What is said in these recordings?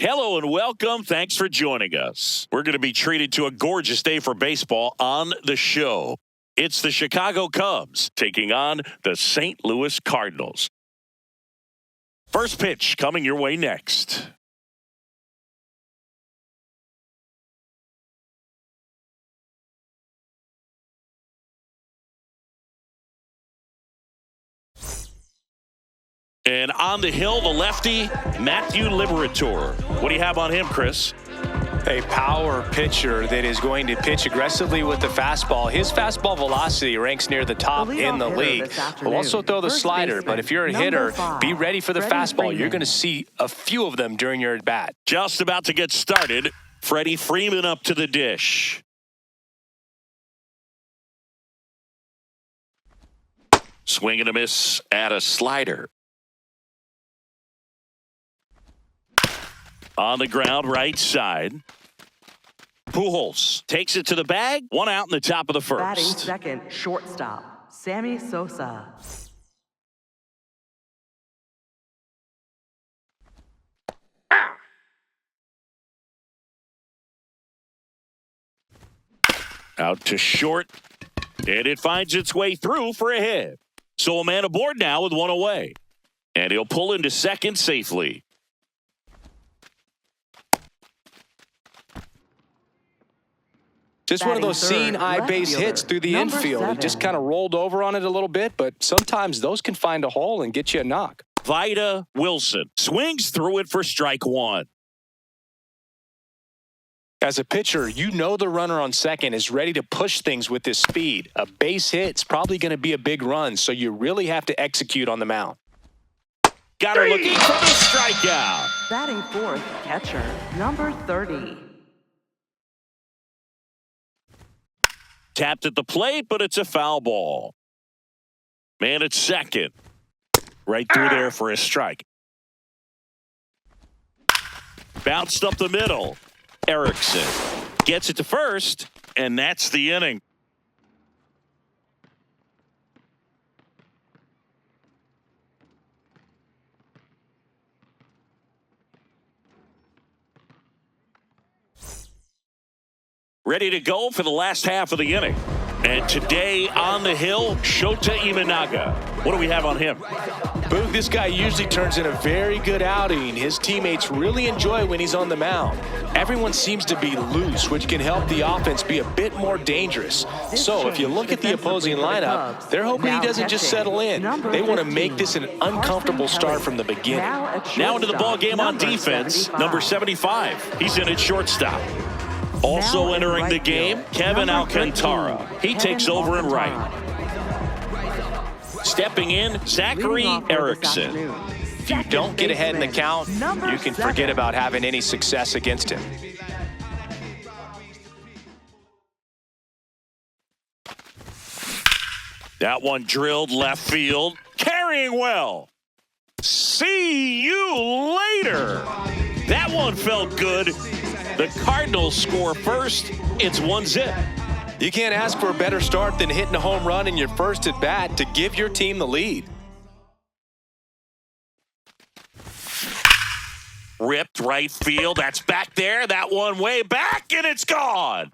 Hello and welcome. Thanks for joining us. We're going to be treated to a gorgeous day for baseball on the show. It's the Chicago Cubs taking on the St. Louis Cardinals. First pitch coming your way next. And on the hill, the lefty, Matthew Liberatore. What do you have on him, Chris? A power pitcher that is going to pitch aggressively with the fastball. His fastball velocity ranks near the top in the league. We'll also throw the slider, but if you're a hitter, be ready for the fastball. You're going to see a few of them during your at-bat. Just about to get started. Freddie Freeman up to the dish. Swing and a miss at a slider. On the ground, right side. Pujols takes it to the bag. One out in the top of the first. Batting second, shortstop, Sammy Sosa. Out to short. And it finds its way through for a hit. So a man aboard now with one away. And he'll pull into second safely. Just one of those seeing eye base hits through the infield. He just kind of rolled over on it a little bit, but sometimes those can find a hole and get you a knock. Vida Wilson swings through it for strike one. As a pitcher, you know the runner on second is ready to push things with his speed. A base hit's probably going to be a big run, so you really have to execute on the mound. Got her looking for the strikeout. Batting fourth, catcher, number 30. Tapped at the plate, but it's a foul ball. Man at second. Right through there for a strike. Bounced up the middle. Erickson gets it to first, and that's the inning. Ready to go for the last half of the inning. And today on the hill, Shota Imanaga. What do we have on him? Boog, this guy usually turns in a very good outing. His teammates really enjoy when he's on the mound. Everyone seems to be loose, which can help the offense be a bit more dangerous. So if you look at the opposing lineup, they're hoping he doesn't just settle in. They want to make this an uncomfortable start from the beginning. Now into the ball game on defense, number 75. He's in at shortstop. Also entering the game, Kevin Alcantara. He takes over in right. Stepping in, Zachary Erickson. If you don't get ahead in the count, you can forget about having any success against him. That one drilled left field. Carrying well. See you later. That one felt good. The Cardinals score first. It's 1-0. You can't ask for a better start than hitting a home run in your first at bat to give your team the lead. Ripped right field. That's back there. That one way back, and it's gone.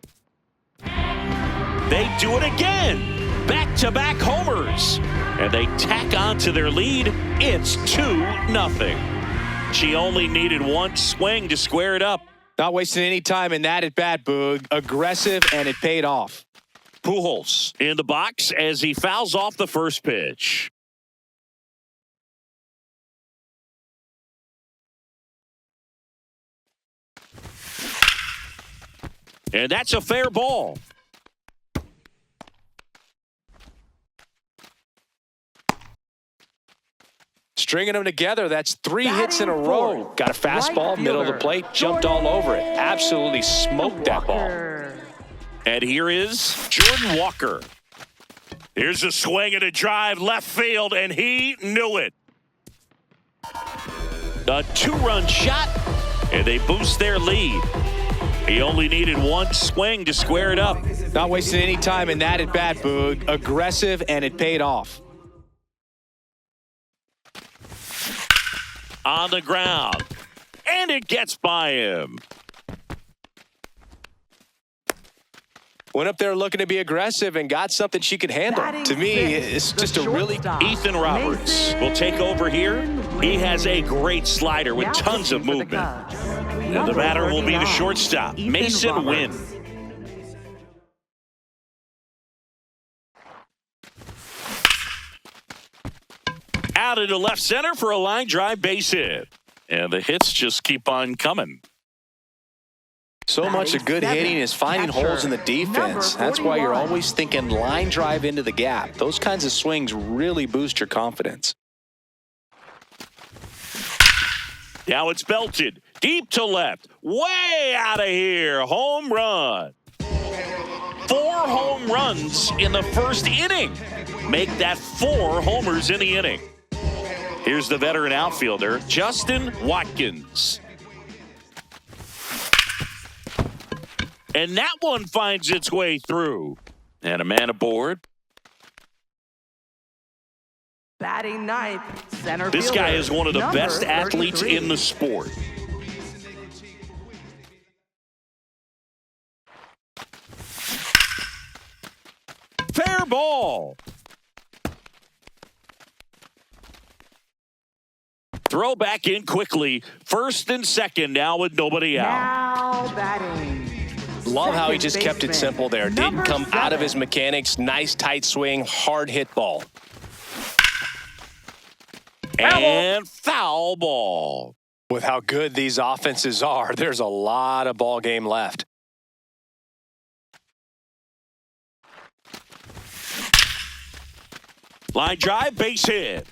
They do it again. Back-to-back homers. And they tack on to their lead. It's 2-0. She only needed one swing to square it up. Not wasting any time in that at bat, Boog. Aggressive, and it paid off. Pujols in the box as he fouls off the first pitch. And that's a fair ball. Stringing them together, that's 3 hits in a row. Got a fastball, middle of the plate, jumped all over it. Absolutely smoked that ball. And here is Jordan Walker. Here's a swing and a drive left field, and he knew it. A 2-run shot, and they boost their lead. He only needed one swing to square it up. Not wasting any time in that at bat, Boog. Aggressive, and it paid off. On the ground. and it gets by him. Went up there looking to be aggressive and got something she could handle. To me, it's just a really... Ethan Roberts will take over here. He has a great slider with tons of movement. And the batter will be the shortstop, Mason Wynn. Out into left center for a line drive base hit. And the hits just keep on coming. So much of good hitting is finding holes in the defense. That's why you're always thinking line drive into the gap. Those kinds of swings really boost your confidence. Now it's belted deep to left, way out of here. Home run. 4 home runs in the first inning. Make that 4 homers in the inning. Here's the veteran outfielder, Justin Watkins. And that one finds its way through. And a man aboard. Batting ninth, center This fielder, guy is one of the number best athletes 33. in the sport. Fair ball. Throw back in quickly. First and second now with nobody out. Now batting. Love how he just Second kept it baseman, simple there. Didn't number come out of 7. his mechanics. Nice tight swing, hard hit ball. And foul ball. With how good these offenses are, there's a lot of ball game left. Line drive, base hit.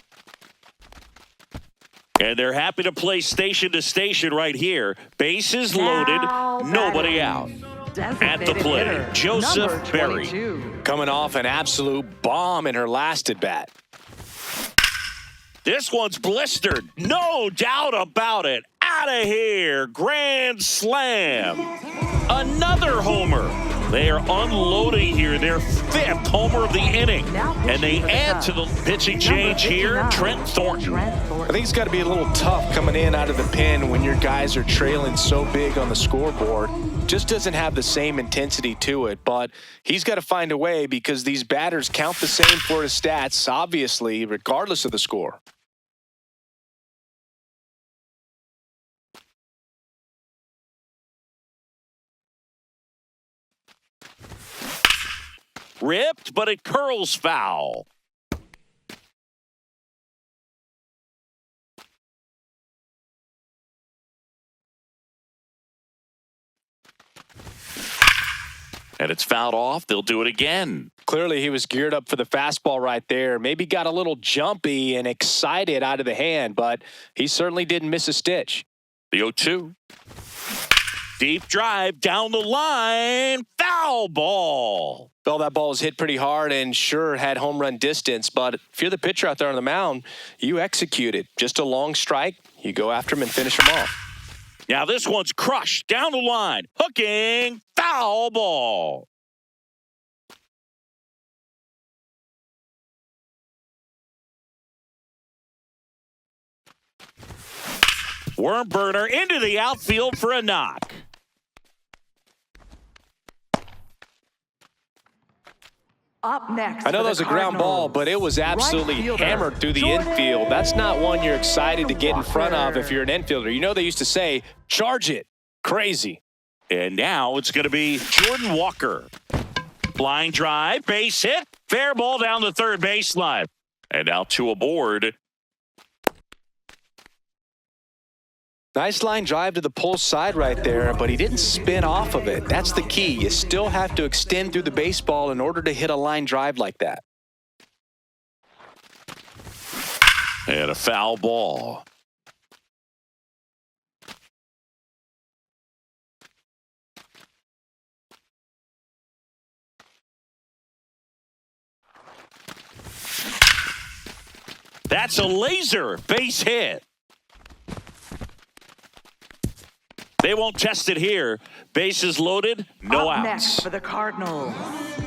And they're happy to play station to station right here. Bases loaded, Now nobody batting. out. Designated At the plate, hitter, Joseph number Berry. 22. Coming off an absolute bomb in her last at bat. This one's blistered. No doubt about it. Out of here. Grand slam. Another homer. They are unloading here. Their 5th homer of the inning. And they add to the pitching change here. Trent Thornton. I think it's got to be a little tough coming in out of the pen when your guys are trailing so big on the scoreboard. Just doesn't have the same intensity to it, but he's got to find a way because these batters count the same for his stats, obviously, regardless of the score. Ripped, but it curls foul. And it's fouled off. They'll do it again. Clearly, he was geared up for the fastball right there. Maybe got a little jumpy and excited out of the hand, but he certainly didn't miss a stitch. The 0-2. Deep drive down the line. Foul ball. Well, that ball was hit pretty hard and sure had home run distance, but if you're the pitcher out there on the mound, you execute it. Just a long strike. You go after him and finish him off. Now this one's crushed down the line. Hooking. Foul ball. Worm burner into the outfield for a knock. Up next. I know for that was the a ground ball, Cardinals, but it was absolutely right fielder, hammered through the Jordan infield. That's not one you're excited to get in front of Walker. if you're an infielder. You know they used to say, charge it. Crazy. And now it's going to be Jordan Walker. Line drive, base hit, fair ball down the third baseline. And now 2 aboard. Nice line drive to the pull side right there, but he didn't spin off of it. That's the key. You still have to extend through the baseball in order to hit a line drive like that. And a foul ball. That's a laser base hit. They won't test it here. Bases loaded, no Up outs. next for the Cardinals,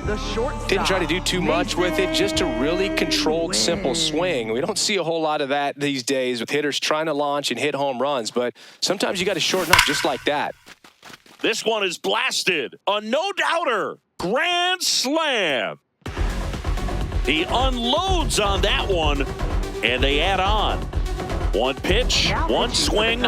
the shortstop. Didn't try to do too much with it, just a really controlled, simple swing. We don't see a whole lot of that these days with hitters trying to launch and hit home runs, but sometimes you got to shorten up just like that. This one is blasted. A no-doubter. Grand slam. He unloads on that one, and they add on. One pitch, one swing.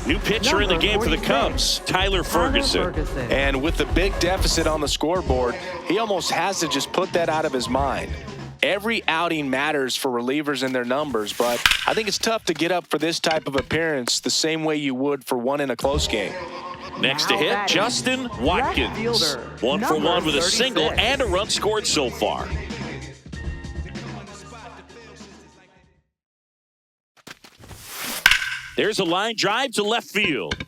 New pitcher in the game for the Cubs, Tyler Ferguson. And with the big deficit on the scoreboard, he almost has to just put that out of his mind. Every outing matters for relievers and their numbers, but I think it's tough to get up for this type of appearance the same way you would for one in a close game. Next to hit, Justin Watkins. 1 for 1 with a single and a run scored so far. There's a line drive to left field.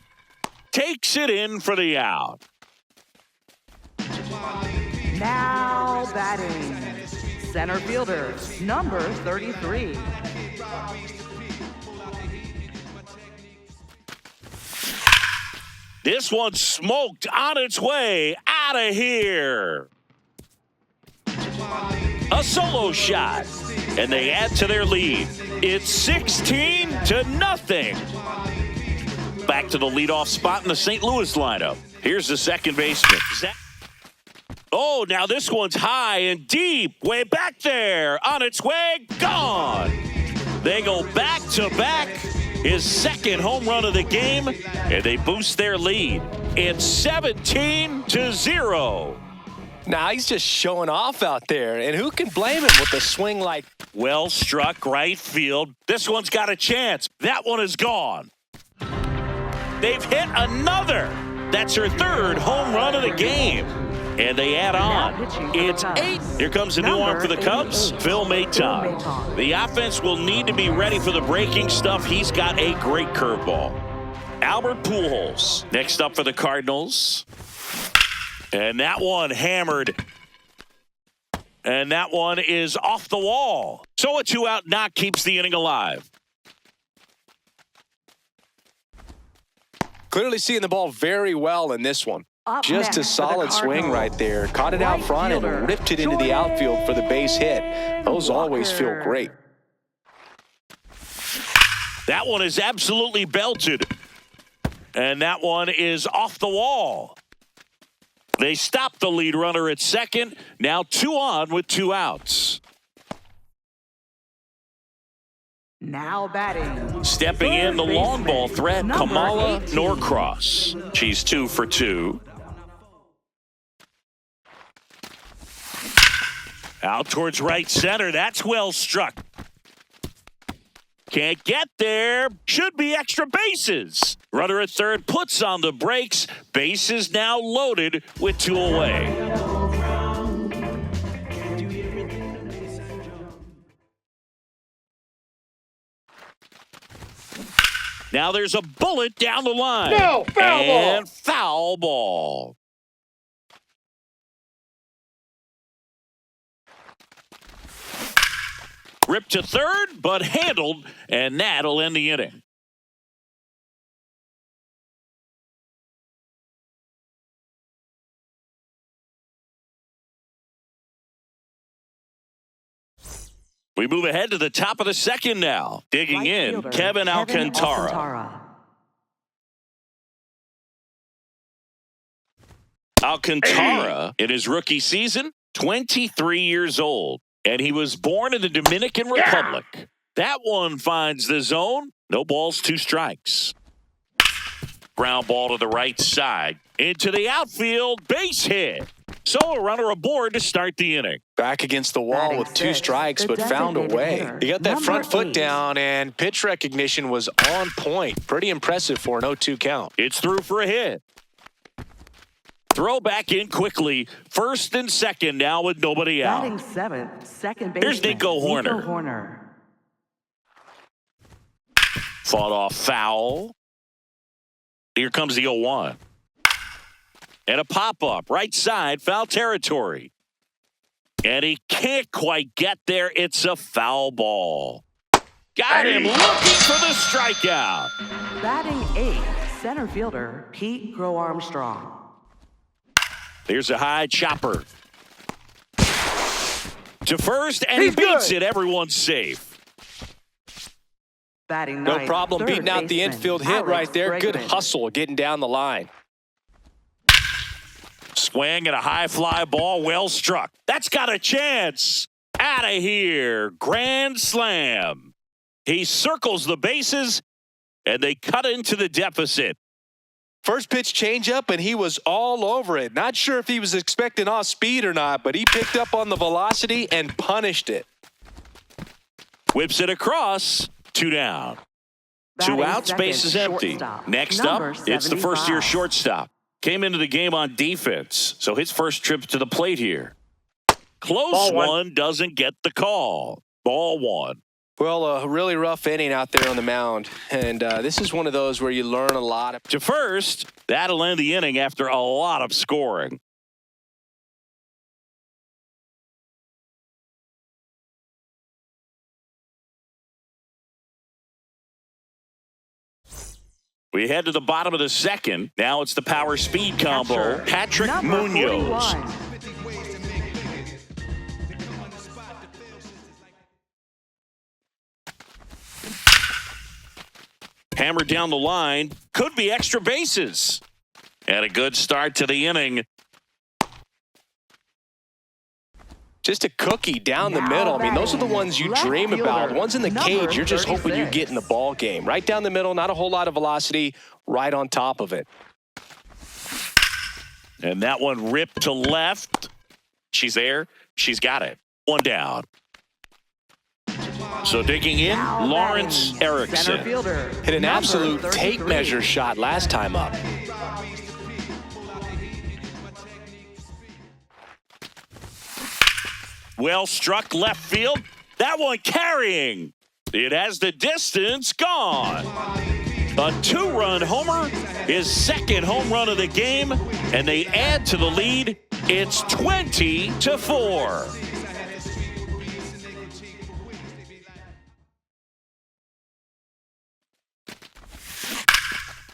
Takes it in for the out. Now batting, center fielder, number 33. This one's smoked on its way out of here. A solo shot, and they add to their lead. It's 16-0. Back to the leadoff spot in the St. Louis lineup. Here's the second baseman. Oh, now this one's high and deep, way back there. On its way, gone. They go back to back. His second home run of the game, and they boost their lead. It's 17-0. Now he's just showing off out there, and who can blame him with a swing like... Well struck right field. This one's got a chance. That one is gone. They've hit another. That's her third home run of the game. And they add on. It's 8. Here comes a new arm for the Cubs, Phil Maton. The offense will need to be ready for the breaking stuff. He's got a great curveball. Albert Pujols next up for the Cardinals. And that one hammered. And that one is off the wall. So a 2-out knock keeps the inning alive. Clearly seeing the ball very well in this one. Just a solid swing right there. Caught it out front and ripped it into the outfield for the base hit. Those always feel great. That one is absolutely belted. And that one is off the wall. They stop the lead runner at second. Now 2 on with 2 outs. Now batting. Stepping in the long ball threat, Kamala Norcross. She's 2 for 2. Out towards right center. That's well struck. Can't get there. Should be extra bases. Runner at third puts on the brakes. Bases now loaded with 2 away. Now there's a bullet down the line. No, foul ball. And foul ball. Ripped to third, but handled, and that'll end the inning. We move ahead to the top of the second now. Digging in, Kevin Alcantara. Alcantara, in his rookie season, 23 years old. And he was born in the Dominican Republic. That one finds the zone. No balls, 2 strikes. Ground ball to the right side. Into the outfield, base hit. So a runner aboard to start the inning. Back against the wall with 2 strikes, but found a way. He got that front foot down, and pitch recognition was on point. Pretty impressive for an 0-2 count. It's through for a hit. Throw back in quickly. First and second now with nobody out. Batting 7th, second baseman. Here's Nico Horner. Fought off foul. Here comes the 0-1. And a pop-up. Right side, foul territory. And he can't quite get there. It's a foul ball. Got him looking for the strikeout. Batting 8th, center fielder Pete Grow Armstrong. Here's a high chopper to first, and he beats it. Everyone's safe. Batting No ninth, problem third beating out the baseman, infield hit Alex right there. Good Bregman. hustle getting down the line. Swing and a high fly ball, well struck. That's got a chance. Out of here. Grand slam. He circles the bases, and they cut into the deficit. First pitch changeup, and he was all over it. Not sure if he was expecting off speed or not, but he picked up on the velocity and punished it. Whips it across. 2 down. Batting 2 outs, second, base is empty. shortstop, Next up, number it's the first-year 75. shortstop. Came into the game on defense, so his first trip to the plate here. Close one doesn't get the call. Ball 1. Well, a really rough inning out there on the mound, and this is one of those where you learn a lot. To first, that'll end the inning after a lot of scoring. We head to the bottom of the second. Now it's the power speed combo. Catcher, Patrick number Munoz. 41. Hammered down the line. Could be extra bases. And a good start to the inning. Just a cookie down the Now middle. I mean, those are the batting, ones you left dream about. fielder, Ones in the number cage, you're just hoping you 36. get in the ball game. Right down the middle, not a whole lot of velocity, right on top of it. And that one ripped to left. She's there. She's got it. 1 down. So digging in, Now Lawrence batting, center Erickson. fielder, Hit an number absolute tape 33. measure shot last time up. Well struck left field. That one carrying. It has the distance gone. A 2-run homer, his second home run of the game, and they add to the lead. It's 20-4.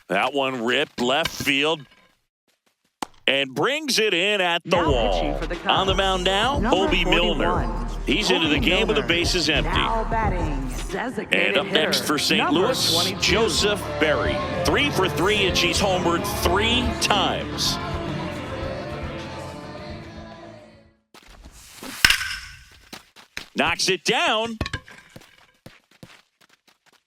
That one ripped left field and brings it in at the Now wall. pitching for the Cubs, On the mound now, number Obi 41. Milner. He's into the Obi game with the Milner. bases empty. Now batting, designated And up next hitter, for St. number Louis, 22. Joseph Berry. 3 for 3, and she's homered 3 times. Knocks it down.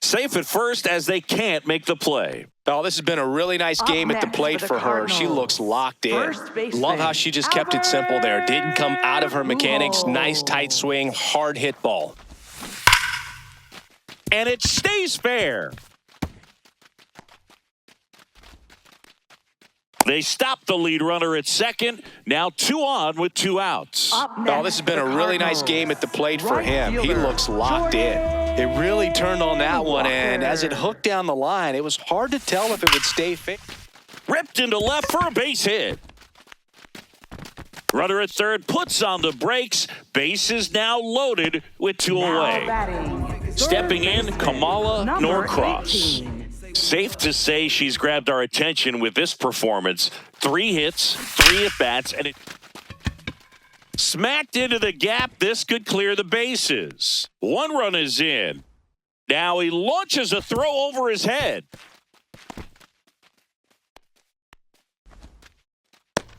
Safe at first as they can't make the play. Oh, this has been a really nice Up game at the next plate for the for her. She Cardinals, looks locked in. first baseman, Love how she just kept it simple there. Didn't come out of her mechanics. Nice tight swing, hard hit ball. And it stays fair. They stop the lead runner at second. Now 2 on with 2 outs. Up next Oh, this has been for a the really nice Cardinals, game at the plate for right him. He fielder, looks locked in. It really turned on that one, and as it hooked down the line, it was hard to tell if it would stay fair. Ripped into left for a base hit. Runner at third puts on the brakes. Base is now loaded with 2 Now away. batting, third Stepping in, baseman, Kamala number Norcross. 18. Safe to say she's grabbed our attention with this performance. 3 hits, 3 at-bats, and it smacked into the gap. This could clear the bases. 1 run is in. Now he launches a throw over his head.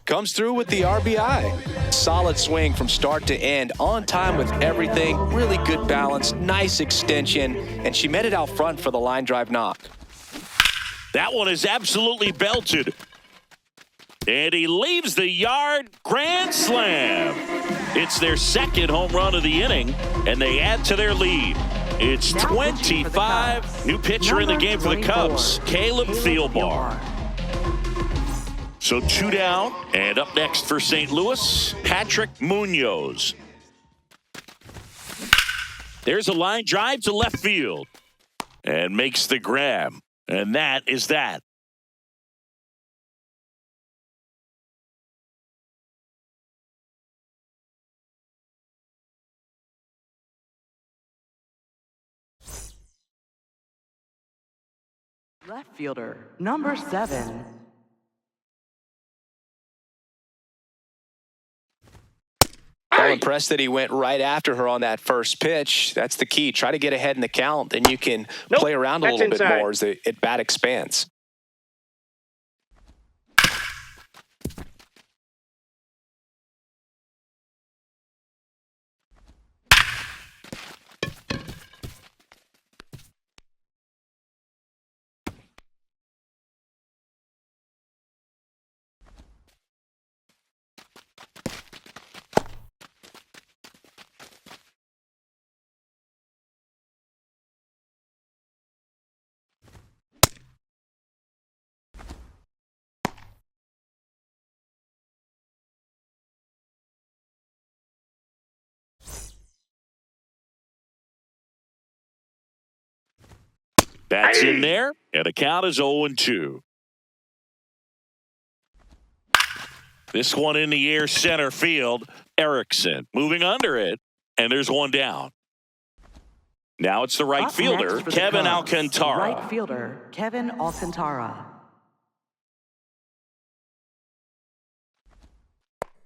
Comes through with the RBI. Solid swing from start to end. On time with everything. Really good balance. Nice extension. And she met it out front for the line drive knock. That one is absolutely belted. And he leaves the yard. Grand slam. It's their second home run of the inning, and they add to their lead. It's Now pitching for the 25. Cubs, New pitcher in the number game for the 24, Cubs, Caleb Thielbar. So 2 down, and up next for St. Louis, Patrick Munoz. There's a line drive to left field and makes the grab. And that is that. Left fielder, number 7. I'm impressed that he went right after her on that first pitch. That's the key. Try to get ahead in the count, and you can play around a little bit more as the at-bat expands. That's in there, and the count is 0-2. This one in the air center field. Erickson moving under it, and there's one down. Now it's the right fielder, Kevin Alcantara. Right fielder, Kevin Alcantara.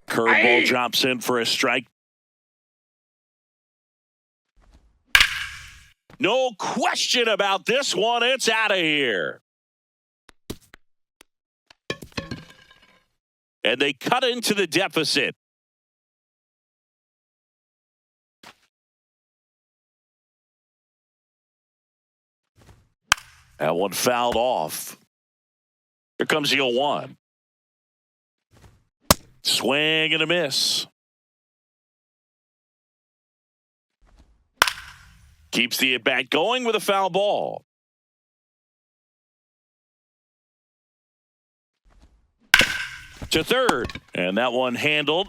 Curveball drops in for a strike. No question about this one. It's out of here. And they cut into the deficit. That one fouled off. Here comes the 0-1. Swing and a miss. Keeps the at-bat going with a foul ball. To third, and that one handled.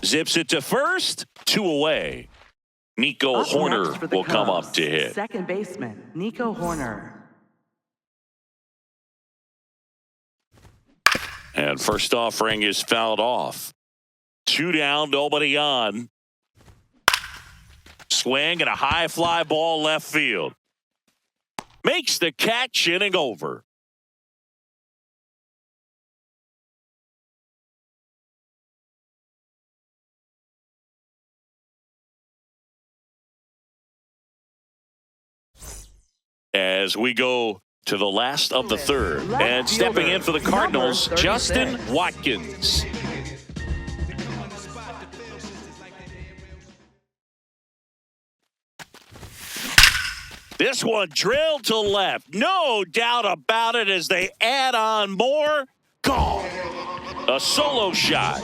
Zips it to first, 2 away. Nico Horner will come up to hit. Second baseman, Nico Horner. And first offering is fouled off. 2 down, nobody on. Swing and a high fly ball left field. Makes the catch, inning over. As we go to the last of the third, and stepping in for the Cardinals, Justin Watkins. This one drilled to left. No doubt about it as they add on more. Gone. A solo shot.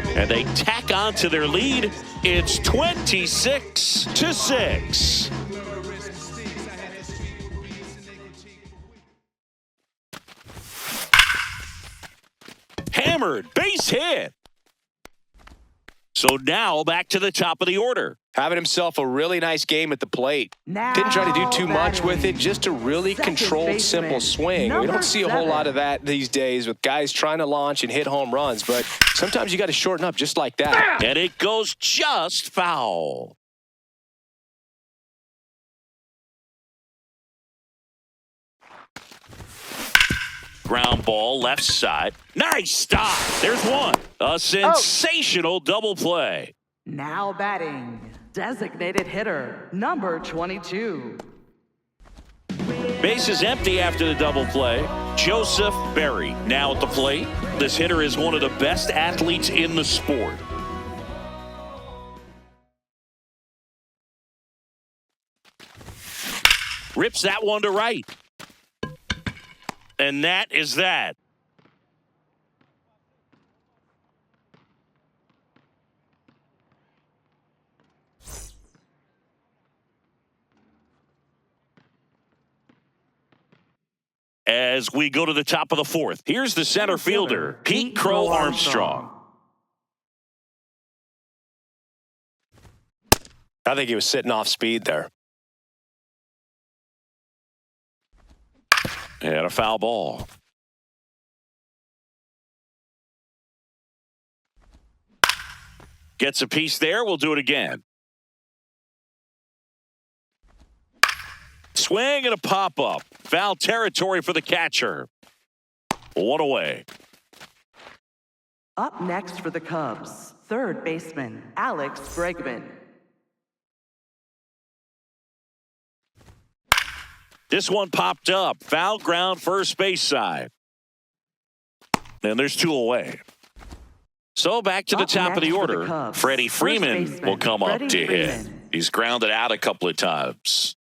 And they tack on to their lead. It's 26-6. Hammered. Base hit. So now back to the top of the order. Having himself a really nice game at the plate. Didn't try to do too much with it, just a really controlled, simple swing. We don't see a whole lot of that these days with guys trying to launch and hit home runs, but sometimes you got to shorten up just like that. And it goes just foul. Ground ball left side. Nice stop. There's one. A sensational double play. Now batting, designated hitter, number 22. Base is empty after the double play. Joseph Berry now at the plate. This hitter is one of the best athletes in the sport. Rips that one to right. And that is that. As we go to the top of the fourth, here's the center fielder, Pete Crow Armstrong. I think he was sitting off speed there. And a foul ball. Gets a piece there. We'll do it again. Swing and a pop-up. Foul territory for the catcher. One away. Up next for the Cubs, third baseman Alex Bregman. This one popped up. Foul ground, first base side. And there's two away. So back to the top of the order. Freddie Freeman will come up to hit. He's grounded out a couple of times.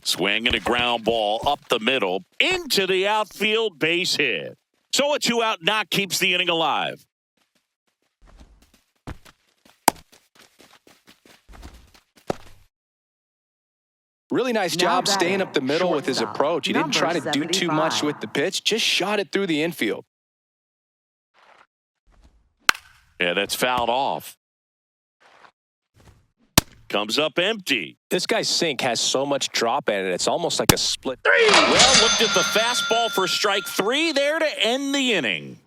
Swing and a ground ball up the middle into the outfield, base hit. So a two-out knock keeps the inning alive. Really nice job staying up the middle with his approach. He didn't try to do too much with the pitch, just shot it through the infield. Yeah, that's fouled off. Comes up empty. This guy's sink has so much drop in it, it's almost like a split. Well, looked at the fastball for strike three there to end the inning.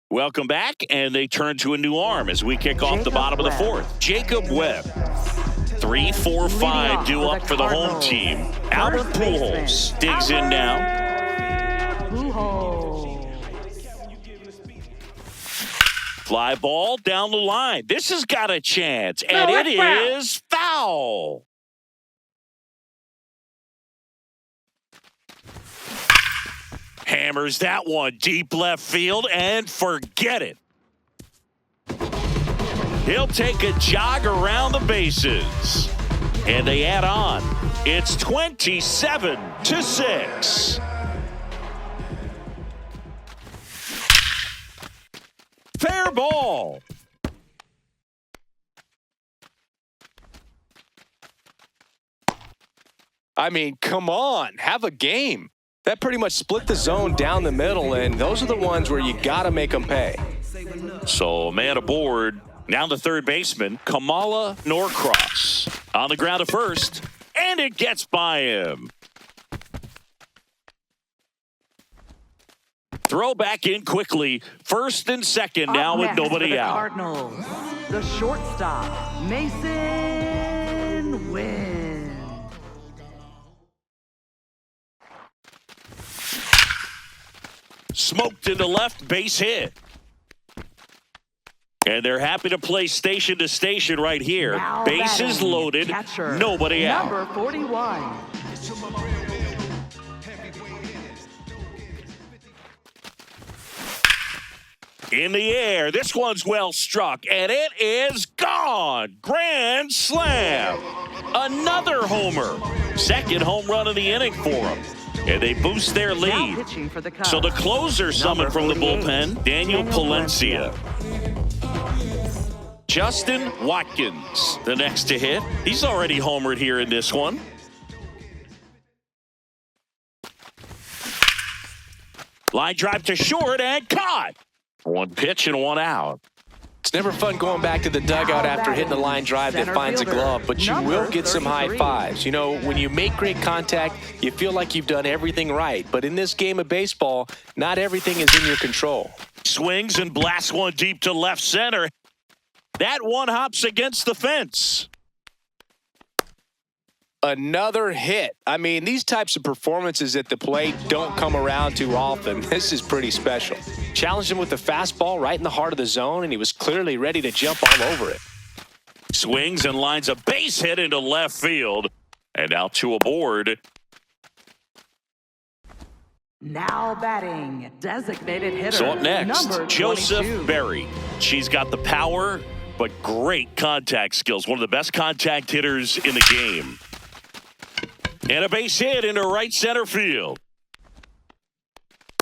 Welcome back, and they turn to a new arm as we kick off the bottom of the fourth. Jacob Webb. 3, 4, 5 due up for the home team. Albert Pujols digs in now. Fly ball down the line. This has got a chance, and it is foul. Hammers that one deep left field, and forget it. He'll take a jog around the bases, and they add on. It's 27-6. Fair ball. I mean, come on, have a game. That pretty much split the zone down the middle, and those are the ones where you got to make them pay. So, man aboard. Now the third baseman, Kamala Norcross. On the ground to first, and it gets by him. Throw back in quickly. First and second now with nobody out. Cardinals, the shortstop, Mason Wynn. Smoked into left, base hit. And they're happy to play station to station right here. Now bases batting, loaded, catcher, nobody out. Number 41. In the air, this one's well struck, and it is gone. Grand slam. Another homer. Second home run of the inning for them. And they boost their lead. So the closer summoned from the bullpen, Daniel Palencia. Justin Watkins, the next to hit. He's already homered here in this one. Line drive to short and caught. One pitch and one out. It's never fun going back to the dugout after hitting a line drive that finds a glove, but you will get some high fives. You know, when you make great contact, you feel like you've done everything right. But in this game of baseball, not everything is in your control. Swings and blasts one deep to left center. That one hops against the fence. Another hit. I mean, these types of performances at the plate don't come around too often. This is pretty special. Challenged him with the fastball right in the heart of the zone, and he was clearly ready to jump all over it. Swings and lines a base hit into left field. And now two aboard. Now batting, designated hitter. So up next, number Joseph 22. Berry. She's got the power, but great contact skills. One of the best contact hitters in the game. And a base hit into right center field.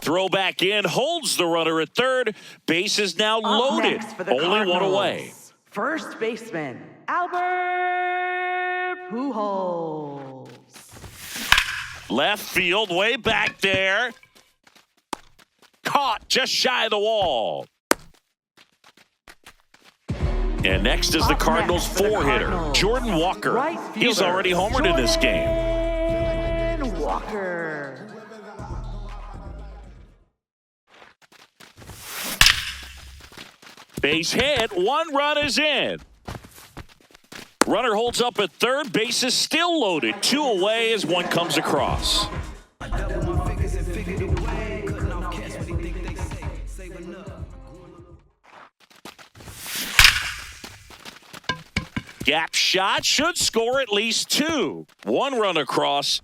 Throw back in, holds the runner at third. Base is now loaded. Only one away. First baseman, Albert Pujols. Left field, way back there. caught just shy of the wall. And next is the Cardinals four-hitter, Jordan Walker. Right He's fielder, already homered in this game. Jordan Walker. Base hit, one run is in. Runner holds up at third, base is still loaded. Two away as one comes across. Gap shot should score at least two. One run across.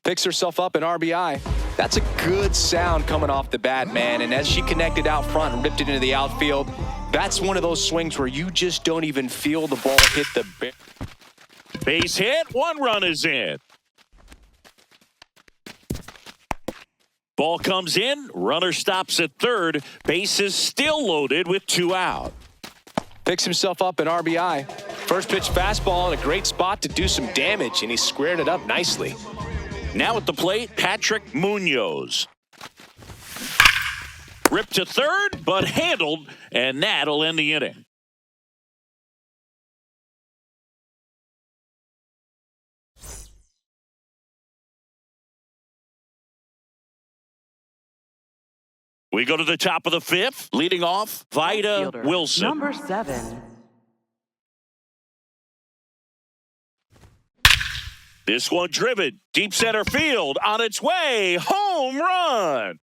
Picks herself up an RBI. That's a good sound coming off the bat, man. And as she connected out front and ripped it into the outfield, that's one of those swings where you just don't even feel the ball hit the barrel. Base hit, one run is in. Ball comes in, runner stops at third, base is still loaded with two out. Picks himself up an RBI. First pitch fastball in a great spot to do some damage, and he squared it up nicely. Now at the plate, Patrick Munoz. Ripped to third, but handled, and that'll end the inning. We go to the top of the fifth, leading off, Vida Fielder, Wilson. Number 7. This one driven, deep center field, on its way, home run.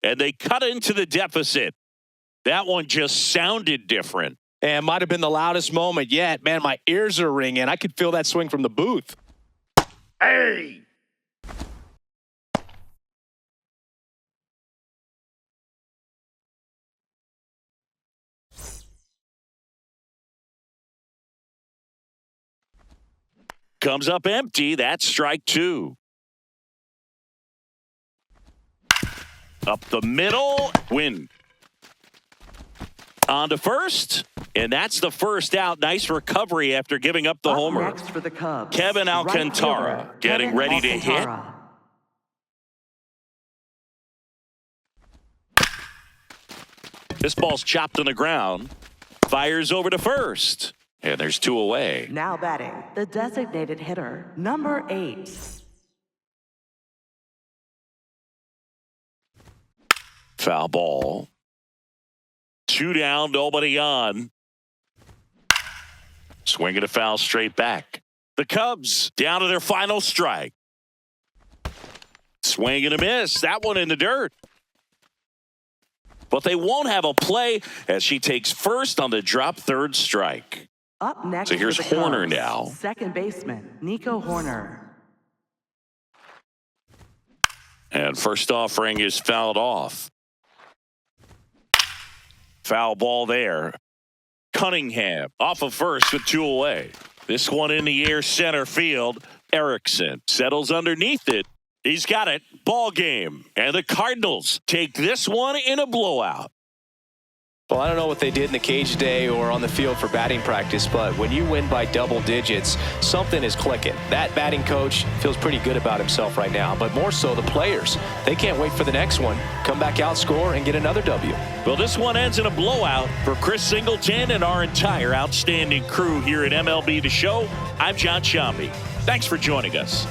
And they cut into the deficit. That one just sounded different. And might have been the loudest moment yet. Man, my ears are ringing. I could feel that swing from the booth. Hey! Comes up empty. That's strike two. Up the middle. Win. On to first. And that's the first out. Nice recovery after giving up the Up homer. next for the Cubs, Kevin Alcantara right fielder, getting Kevin ready to hit. Alcantara. This ball's chopped on the ground. Fires over to first. And there's two away. Now batting, the designated hitter, number 8. Foul ball. Two down, nobody on. Swinging a foul straight back. The Cubs down to their final strike. Swing and a miss. That one in the dirt. But they won't have a play as she takes first on the drop third strike. Up next So here's for the Horner Cubs, now. Second baseman, Nico Horner. And first offering is fouled off. Foul ball there. Cunningham off of first with two away. This one in the air center field. Erickson settles underneath it. He's got it. Ball game. And the Cardinals take this one in a blowout. Well, I don't know what they did in the cage today or on the field for batting practice, but when you win by double digits, something is clicking. That batting coach feels pretty good about himself right now, but more so the players. They can't wait for the next one. Come back out, score, and get another W. Well, this one ends in a blowout for Chris Singleton and our entire outstanding crew here at MLB The Show. I'm John Shambi. Thanks for joining us.